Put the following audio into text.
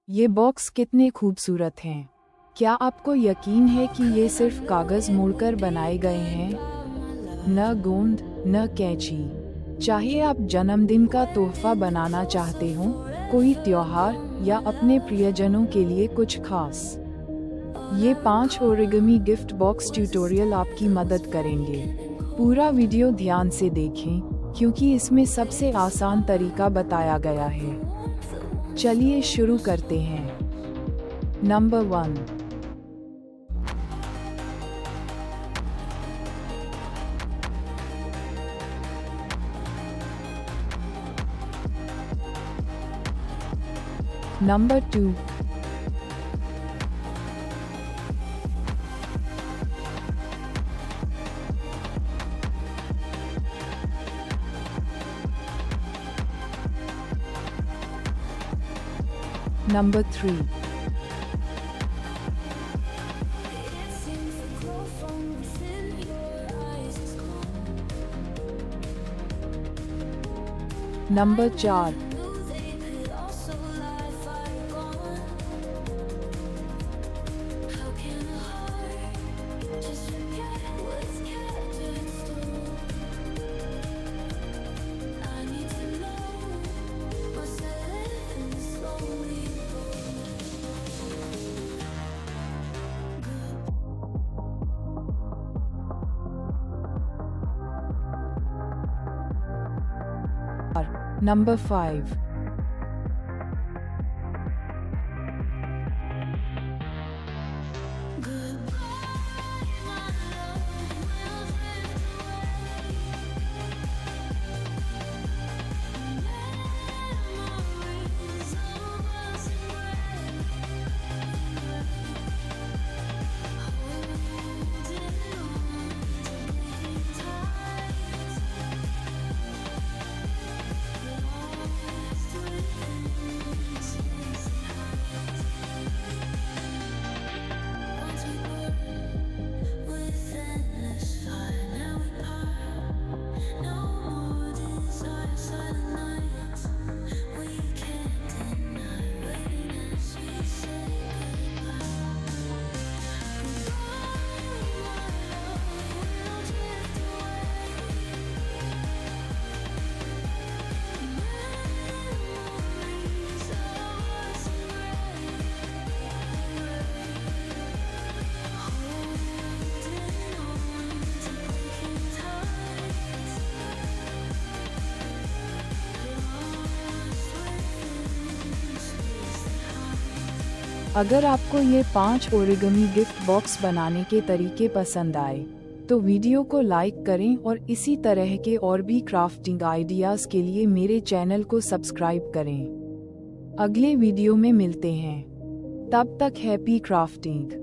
ये बॉक्स कितने खूबसूरत हैं। क्या आपको यकीन है कि ये सिर्फ कागज़ मोड़कर बनाए गए हैं? न गोंद न कैंची। चाहे आप जन्मदिन का तोहफा बनाना चाहते हो, कोई त्योहार या अपने प्रियजनों के लिए कुछ खास, ये 5 ओरिगमी गिफ्ट बॉक्स ट्यूटोरियल आपकी मदद करेंगे। पूरा वीडियो ध्यान से देखें, क्योंकि इसमें सबसे आसान तरीका बताया गया है। चलिए शुरू करते हैं। Number 1। Number 2। Number 3. Number 4. Number 5. अगर आपको ये 5 ओरिगमी गिफ्ट बॉक्स बनाने के तरीके पसंद आए, तो वीडियो को लाइक करें और इसी तरह के और भी क्राफ्टिंग आइडियाज़ के लिए मेरे चैनल को सब्सक्राइब करें। अगले वीडियो में मिलते हैं। तब तक हैप्पी क्राफ्टिंग।